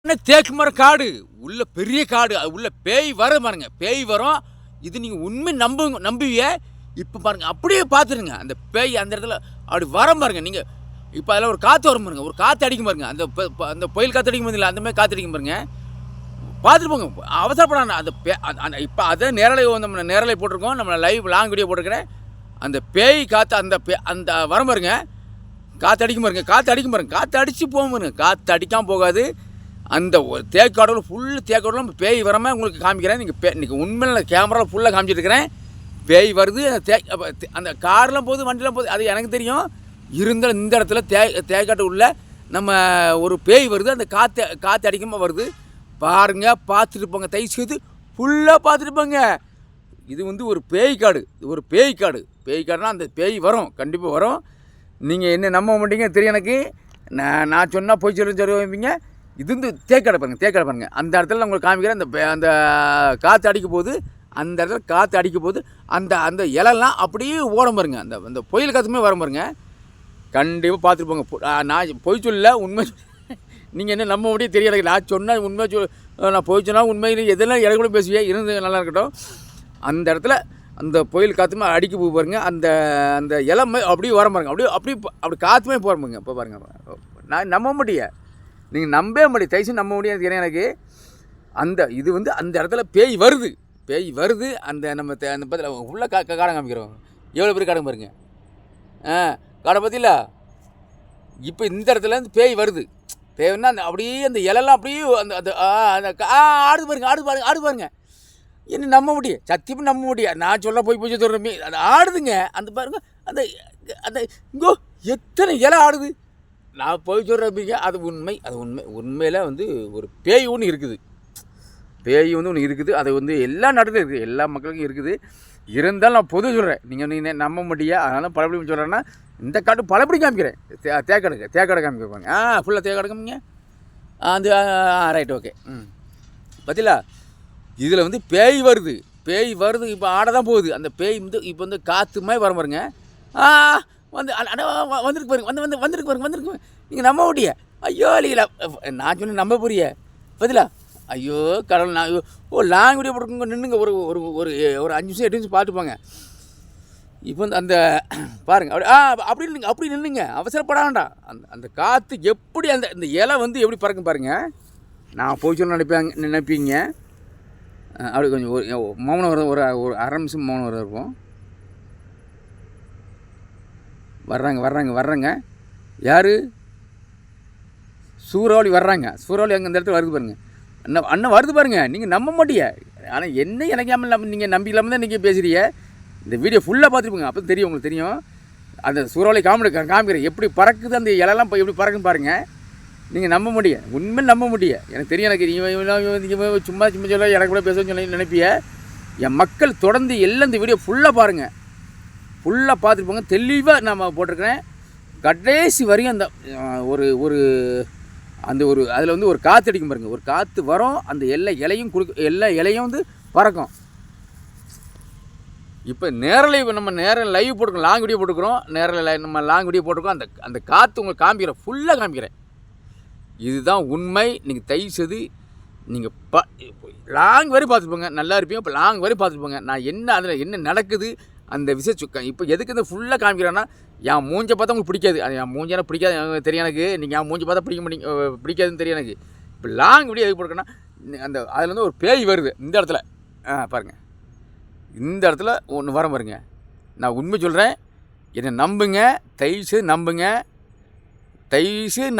தேக்கு மரம் காடு உள்ள பெரிய காடு உள்ள பேய் வரும் பாருங்க. பேய் வரும். இது நீங்கள் உண்மை நம்புவீங்க. இப்போ பாருங்க அப்படியே பார்த்துருங்க. அந்த பேய் அந்த இடத்துல அப்படி வரம் பாருங்க. நீங்கள் இப்போ அதில் ஒரு காற்று வரும் பாருங்க. ஒரு காற்று அடிக்கும் பாருங்க. அந்த புயல் காற்று அடிக்கும் போதில்லை, அந்த மாதிரி காற்று அடிக்கும் பாருங்க. பார்த்துட்டு போங்க, அவசரப்படாங்க. அந்த இப்போ அதை நம்ம நேரலை போட்டிருக்கோம், நம்ம லைவ் லாங் வீடியோ போட்டிருக்கிறேன். அந்த பேய் காற்று அந்த வரம் பாருங்க. காற்று அடிக்கும் பாருங்க. காற்று அடிக்கும் பாருங்க. காற்று அடித்து போகும் பாருங்க. காற்று அடிக்காமல் போகாது. அந்த தேக்காடோட ஃபுல்லு தேக்காடோட பேய் வரமாக உங்களுக்கு காமிக்கிறேன். இன்றைக்கி உண்மையில் கேமராவில் ஃபுல்லாக காமிச்சிருக்கிறேன். பேய் வருது. அந்த கார்லாம் போகுது, வண்டிலாம் போகுது, அது எனக்கு தெரியும். இருந்தாலும் இந்த இடத்துல தேக்காட்டு உள்ள நம்ம ஒரு பேய் வருது. அந்த காற்று அடிக்காமல் வருது பாருங்க. பார்த்துட்டு போங்க, தயவு செய்து ஃபுல்லாக பார்த்துட்டு போங்க. இது வந்து ஒரு பேய் காடு. இது ஒரு பேய் காடு. பேய் காடுனா அந்த பேய் வரும், கண்டிப்பாக வரும். நீங்கள் என்ன நம்ப மாட்டீங்க தெரியும் எனக்கு. நான் சொன்னால் போய் சொல்லுவீங்க. இது வந்து தேக்காடை பாருங்க. அந்த இடத்துல உங்களுக்கு காமிக்கிறேன். அந்த காற்று அடிக்க போகுது. அந்த இடத்துல காற்று அடிக்க போகுது. அந்த இலெல்லாம் அப்படியே ஓடம் பாருங்க. அந்த புயல் காற்றுமே வர பாருங்க. கண்டிப்பாக பார்த்துட்டு போங்க. நான் பொய் சொல்லல, உண்மை. நீங்கள் என்ன நம்ப முடியும் தெரியல. நான் சொன்னால் உண்மை நான் பொய் சொன்னால் உண்மை எதெல்லாம் இடைக்கூட பேசுவேன். இருந்து நல்லா இருக்கட்டும். அந்த இடத்துல அந்த புயல் காற்றுமே அடிக்க போய் பாருங்க. அந்த இலமை அப்படியே வர பாருங்க. அப்படி காற்றுமே போகிற பாருங்க. இப்போ பாருங்க, நான் நம்ப முடியும். நீங்கள் நம்பவே முடியும், தயவுசெய்து நம்ப முடியாது எனக்கு. இது வந்து அந்த இடத்துல பேய் வருது. அந்த நம்ம அந்த பத்தில் ஃபுல்லாக காடை காமிக்கிறோம். எவ்வளோ பேர் காடை பாருங்க. காடை பார்த்தீங்களா? இப்போ இந்த இடத்துல இருந்து பேய் வருது. தேவைன்னா அப்படியே அந்த இலெல்லாம் அப்படியே அந்த ஆடு பாருங்க. என்ன நம்ப முடியும்? சத்தியமாக நம்ப முடியும். நான் சொல்ல போய் சொல்கிறேன். அது ஆடுதுங்க. அந்த பாருங்க, அந்த இங்கோ எத்தனை இலை ஆடுது. நான் போய் சொல்கிறப்பீங்க. அது உண்மையில் வந்து ஒரு பேய் ஒன்று இருக்குது. ஒன்று இருக்குது. அது வந்து எல்லா நாட்டுக்கும் இருக்குது, எல்லா மக்களுக்கும் இருக்குது. இருந்தாலும் நான் பொது சொல்கிறேன். நீங்கள் நம்ப முடியா. அதனால் பலப்படி சொல்கிறேன்னா இந்த காட்டு பலப்படி காமிக்கிறேன். தேக்காடை காமிப்பாங்க. ஃபுல்லாக தேக்காடை காமிங்க. Right, okay. பார்த்தீங்களா? இதில் வந்து பேய் வருது. இப்போ ஆட தான் போகுது. அந்த பேய் வந்து இப்போ வந்து காற்று மாதிரி வர பாருங்க. வந்துருக்கு பாருங்க. வந்துருக்கு. நீங்கள் நம்ப முடிய. ஐயோ இல்லைங்களா? நான் சொன்ன நம்ப புரிய. பதிலா ஐயோ கடவுள். நான் லாங் வீடியோ போட்டுக்கோங்க. நின்றுங்க. ஒரு 5 நிமிஷம் 8 நிமிஷம் பார்த்துப்பாங்க. இப்போ வந்து அந்த பாருங்க. அப்படி நின்றுங்க. அவசரப்பட அந்த காற்று எப்படி அந்த இலை வந்து எப்படி பறக்கும் பாருங்கள். நான் போய் சொல்ல நினைப்பீங்க. அப்படி கொஞ்சம் மௌனம் வர ஒரு அரை நிமிஷம் மௌனம் வர இருக்கும். வர்றாங்க. யார்? சூறாவளி வர்றாங்க. சூறாவளி அங்கே இந்த இடத்துல வருது பாருங்கள். அண்ணன் வருது பாருங்கள். நீங்கள் நம்ப மாட்டீங்க. ஆனால் என்ன எனக்கு நீங்கள் நம்பி இல்லாமல் தான் நீங்கள் பேசுகிறீங்க. இந்த வீடியோ ஃபுல்லாக பார்த்துருப்பீங்க. அப்போ தெரியும், உங்களுக்கு தெரியும். அந்த சூறாவளி காமிக்கிறேன். எப்படி பறக்குது அந்த இலெல்லாம் எப்படி பறக்குன்னு பாருங்கள். நீங்கள் நம்ப முடியும். உண்மை நம்ப முடியும். எனக்கு தெரியும். எனக்கு சும்மா சொல்ல எனக்கு கூட பேச சொல்லி நினைப்பிய. என் மக்கள் தொடர்ந்து எல்லாம் இந்த வீடியோ ஃபுல்லாக பாருங்கள். ஃபுல்லாக பார்த்துட்டு போங்க. தெளிவாக நான் போட்டிருக்கிறேன். கடைசி வரையும் ஒரு அதில் வந்து ஒரு காற்று அடிக்கும் பாருங்கள். ஒரு காற்று வரும். அந்த எல்லா இலையும் வந்து பறக்கும். இப்போ நம்ம லைவ் போட்டுருக்கோம், லாங் வீடியோ போட்டுக்கிறோம். நம்ம லாங் வீடியோ போட்டிருக்கோம். அந்த காற்று உங்களுக்கு காமிக்கிறேன், ஃபுல்லாக காமிக்கிறேன். இதுதான் உண்மை. நீங்கள் தயவு செய்து நீங்கள் லாங் வரை பார்த்துட்டு போங்க. நல்லா இருப்பீங்க. இப்போ லாங் வரை பார்த்துட்டு போங்க. நான் அதில் என்ன நடக்குது அந்த விஷயம் இப்போ எதுக்கு இந்த ஃபுல்லாக காமிக்கிறேன்னா, என் மூஞ்சை பார்த்தா உங்களுக்கு பிடிக்காது. என் மூஞ்சனா பிடிக்காது தெரியும் எனக்கு. நீங்கள் என் மூஞ்சி பார்த்தா பிடிக்காதுன்னு தெரியும் எனக்கு. இப்போ லாங் வீடியோ எதுக்கு போட்டுருக்கேன்னா, அதில் வந்து ஒரு பேய் வருது இந்த இடத்துல. பாருங்கள், இந்த இடத்துல ஒன்று வர பாருங்க. நான் உண்மை சொல்கிறேன். என்னை நம்புங்க, தயவுசெய்து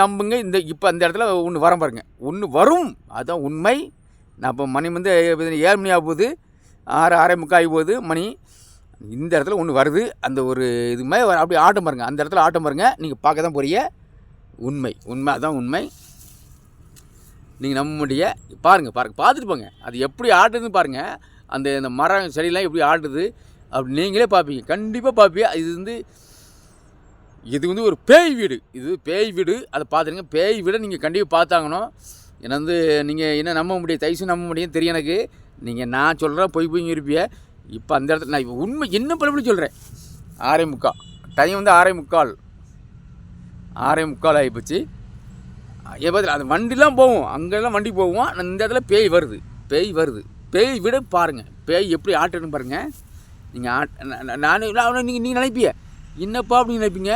நம்புங்க. இப்போ அந்த இடத்துல ஒன்று வர பாருங்க. ஒன்று வரும். அதுதான் உண்மை. நான் இப்போ மணி வந்து 7 மணி ஆக போகுது. 6:45 ஆகி போகுது மணி. இந்த இடத்துல ஒன்று வருது. அந்த ஒரு இது மாதிரி அப்படி ஆட்டம் பாருங்க. அந்த இடத்துல ஆட்டம் பாருங்க. நீங்கள் பார்க்க தான் போறீங்க. உண்மை அதுதான் உண்மை. நீங்கள் நம்ப முடிய பாருங்கள். பார்த்துட்டு போங்க. அது எப்படி ஆடுதுன்னு பாருங்கள். அந்த மரம் செடியெல்லாம் எப்படி ஆடுது அப்படி நீங்களே பார்ப்பீங்க. கண்டிப்பாக பார்ப்பீங்க. இது வந்து ஒரு பேய் வீடு. அதை பார்த்துருங்க. பேய் வீடை நீங்கள் கண்டிப்பாக பார்த்தாங்கணும். ஏன்னா வந்து நீங்கள் என்ன நம்ப முடியும், தயவுசெய்து நம்ப முடியும் தெரியும் எனக்கு. நீங்கள் நான் சொல்கிறேன் போய் இருப்பிய. இப்போ அந்த இடத்துல நான் இப்போ உண்மை என்ன பலப்படி சொல்கிறேன். 6:45 டைம் வந்து 6:45 ஆகிப்போச்சு. பதில் அந்த வண்டிலாம் போவோம், அங்கெல்லாம் வண்டி போவோம். இந்த இடத்துல பேய் வருது, பேய் வருது. பேய் விட பாருங்கள், பேய் எப்படி ஆட்டுன்னு பாருங்கள். நீங்கள் நீங்கள் நினைப்பீங்க என்னப்பா அப்படின்னு நினைப்பீங்க.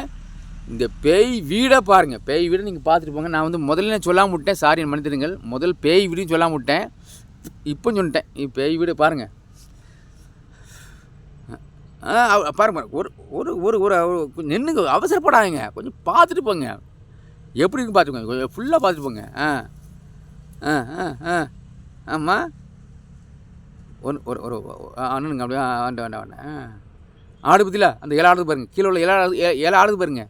இந்த பேய் வீடை பாருங்கள், பேய் வீடை நீங்கள் பார்த்துட்டு போங்க. நான் வந்து முதல்ல சொல்லாமல் விட்டேன், சாரி மன்னித்துடுங்கள். முதல் பேய் வீடுன்னு சொல்லாமல் விட்டேன், இப்போ சொல்லிட்டேன். பேய் வீடு பாருங்கள். பாருங்க ஒரு ஒரு ஒரு ஒரு கொஞ்சம் நின்றுங்க, அவசரப்படாதீங்க, கொஞ்சம் பார்த்துட்டு போங்க. எப்படி இருக்குன்னு பார்த்துக்கோங்க, கொஞ்சம் ஃபுல்லாக பார்த்துட்டு போங்க. ஆமாம் ஒரு ஒரு அண்ணனுங்க அப்படியே வேண்டாம் ஆடு பற்றில அந்த இலை ஆடுது பாருங்க, கீழே உள்ள இலை ஆடுது பாருங்க,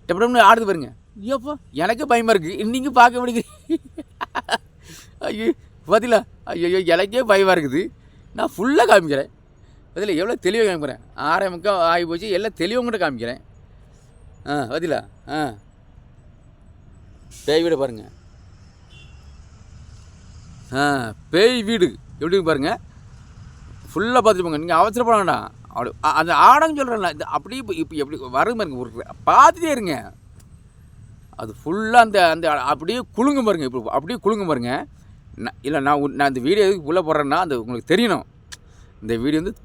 டெப்டம்னு ஆடுது பாருங்க. ஐயோப்பா எனக்கே பயமாக இருக்குது, நீங்கள் பார்க்க முடியுது. ஐயோ பார்த்தீங்களா, ஐயோ எனக்கே பயமாக இருக்குது. நான் ஃபுல்லாக காமிக்கிறேன், அதில் எவ்வளோ தெளிவாக காமிக்கிறேன். 6:45 ஆகி போச்சு, எல்லாம் தெளிவாக காமிக்கிறேன். பார்த்தீங்களா. பேய் வீடு பாருங்கள், பேய் வீடு எப்படி பாருங்கள், ஃபுல்லாக பார்த்துட்டு போங்க. நீங்கள் அவசரப்பட வேண்டாம். அப்படி அந்த ஆடன்னு சொல்கிறேன்ல, இந்த அப்படியே இப்போ எப்படி வரும் பாருங்க, ஒரு பார்த்துட்டே இருங்க. அது ஃபுல்லாக அந்த அந்த அப்படியே குலுங்க பாருங்க, இப்போ அப்படியே குலுங்க பாருங்க. இல்லை நான் இந்த வீடியோ எதுக்கு உள்ளே போடுறேன்னா, அந்த உங்களுக்கு தெரியணும். இந்த வீடியோ வந்து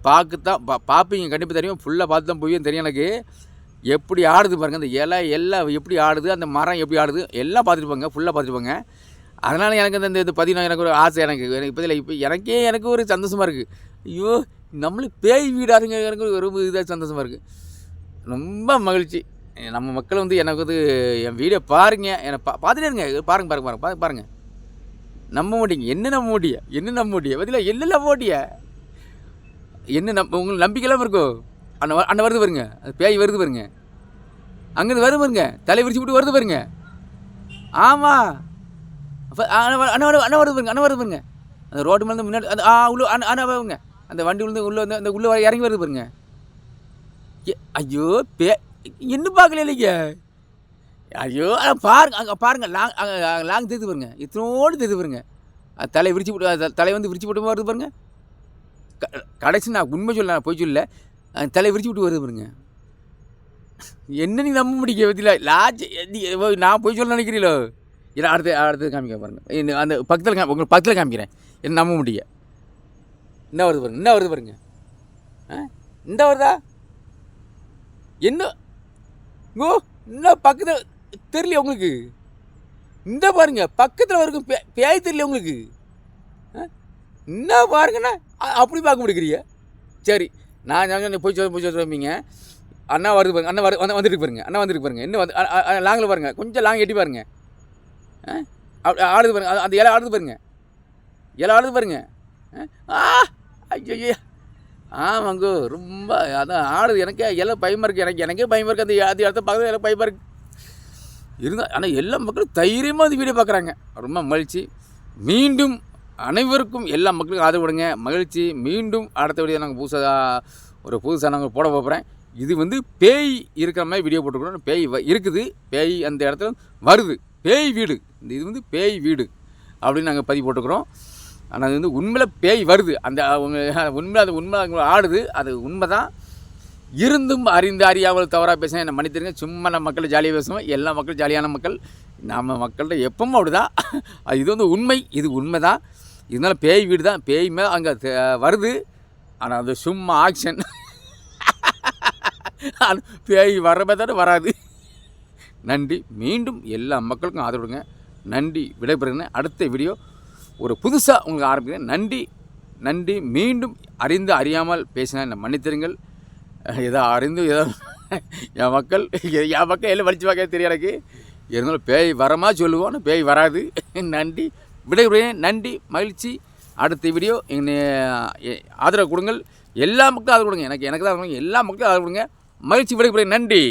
பார்ப்பீங்க, கண்டிப்பாக தெரியும். ஃபுல்லாக பார்த்து தான் போய் தெரியும் எனக்கு. எப்படி ஆடுது பாருங்கள், அந்த இலை எல்லாம் எப்படி ஆடுது, அந்த மரம் எப்படி ஆடுது எல்லாம் பார்த்துட்டு போங்க, ஃபுல்லாக பார்த்துட்டு போங்க. அதனால் எனக்கு இந்த இது பதினா எனக்கு ஒரு ஆசை. இப்போ எனக்கு ஒரு சந்தோஷமாக இருக்குது. ஐயோ நம்மளுக்கு பேய் வீடாருங்க, எனக்கு ஒரு இதாக சந்தோஷமாக இருக்குது, ரொம்ப மகிழ்ச்சி. நம்ம மக்கள் வந்து எனக்கு வந்து என் வீடியோ பாருங்க, என்னை பார்த்துட்டே இருங்க. பாருங்கள் நம்ப மாட்டீங்க, என்ன நம்ப மாட்டிய பதிலாக என்ன நம்ப மாட்டிய, என்ன உங்களுக்கு நம்பிக்கையெல்லாம் இருக்கும். அண்ணன் வருது பாருங்க, அது பேய் வருது பாருங்க, அங்கேருந்து வருது பாருங்க, தலை விரிச்சு விட்டு வருது பாருங்க. ஆமாம் அண்ணன் வருது பாருங்க, அந்த ரோடு மேலே முன்னாடி அந்த உள்ள அண்ணா பாருங்க, அந்த வண்டி உள்ளே இறங்கி வருது பாருங்க. ஐயோ என்ன பார்க்கல இல்லைங்க. ஐயோ பாருங்க, அங்கே பாருங்கள், லாங் தெரியுது பாருங்க, இத்தனோடு தெரியுது பாருங்க. அது தலை விரிச்சு போட்டு, தலை வந்து விரிச்சு போட்டு வருது பாருங்க. கடைசி நான் உண்மை சொல்ல, நான் போய் சொல்ல, தலை விரிச்சு விட்டு வருது பாருங்க. என்ன நீ நம்ப முடிக்க பற்றில, நான் போய் சொல்ல நினைக்கிறீங்களோ. இல்லை அடுத்து காமிக்க பாருங்கள், அந்த பக்கத்தில் உங்களுக்கு பக்கத்தில் காமிக்கிறேன், என்ன நம்ப முடிய. என்ன வருது பாருங்க, இந்த வருதா என்ன இன்னும் பக்கத்தில் தெரியல உங்களுக்கு. இந்த பாருங்க பக்கத்தில் வரைக்கும் பேய் தெரியல உங்களுக்கு. என்ன பாருங்கண்ணா அப்படி பார்க்க முடிக்கிறீங்க. சரி நான் போய் சொல்லுவீங்க. அண்ணா வருது பாருங்க, அண்ணா வந்துட்டு பாருங்க, இன்னும் வந்து லாங்கில் பாருங்கள், கொஞ்சம் லாங் எட்டி பாருங்கள். ஆடுது பாருங்க, அந்த இலை ஆடுது பாருங்க. ஐயோ ஆமாங்க, ரொம்ப அதான் ஆடுது. எனக்கே எல்லாம் பயமாக இருக்குது, எனக்கே பயமாக இருக்குது. அந்த இடத்த பார்க்குறது எல்லாம் பயமாக இருக்குது இருந்தால். ஆனால் எல்லா மக்களும் தைரியமாக அந்த வீடியோ பார்க்குறாங்க, ரொம்ப மகிழ்ச்சி. மீண்டும் அனைவருக்கும் எல்லா மக்களுக்கும் ஆதரவு கொடுங்க, மகிழ்ச்சி. மீண்டும் அடுத்த வீடியோ நாங்கள் புதுசாக நாங்கள் போட போகிறேன். இது வந்து பேய் இருக்கிற மாதிரி வீடியோ போட்டுக்கிறோம். பேய் இருக்குது, பேய் அந்த இடத்துல வருது, பேய் வீடு. இது வந்து பேய் வீடு அப்படின்னு நாங்கள் பதிவு போட்டுக்கிறோம். ஆனால் அது வந்து உண்மையில் பேய் வருது, அந்த உண்மை ஆடுது, அது உண்மை தான். இருந்தும் அறியாமல் தவறாக பேசுகிறேன், என்னை மன்னித்துருங்க. சும்மா நம்ம மக்கள் ஜாலியாக பேசுவோம், எல்லா மக்களும் ஜாலியான மக்கள். நம்ம மக்கள்கிட்ட எப்பவும் அப்படி தான். இது வந்து உண்மை, இது உண்மை தான். இதனால் பேய் வீடு தான், பேய் மேலே அங்கே வருது. ஆனால் அது சும்மா ஆக்ஷன். பேய் வர்றமே தானே வராது. நன்றி. மீண்டும் எல்லா மக்களுக்கும் ஆதரவுங்க. நன்றி. விடைபெறுகிறேன். அடுத்த வீடியோ ஒரு புதுசாக உங்களுக்கு ஆரம்பிக்கிறேன். நன்றி. மீண்டும் அறியாமல் பேசினா என்னை மன்னித்திருங்கள். ஏதோ அறிந்து ஏதோ என் மக்கள் எல்லாம் வலிச்சு பார்க்க தெரியும் எனக்கு. இருந்தாலும் பேய் வரமா சொல்லுவோம், பேய் வராது. நன்றி. விடைபெறுகிறேன். நன்றி, மகிழ்ச்சி. அடுத்த வீடியோ ஆதரவு கொடுங்கள். எல்லா மக்களும் ஆதரவு கொடுங்க. எனக்கு தான் எல்லா மக்களும் ஆதரவு கொடுங்க. மகிழ்ச்சி. விடைபெறுகிறேன். நன்றி.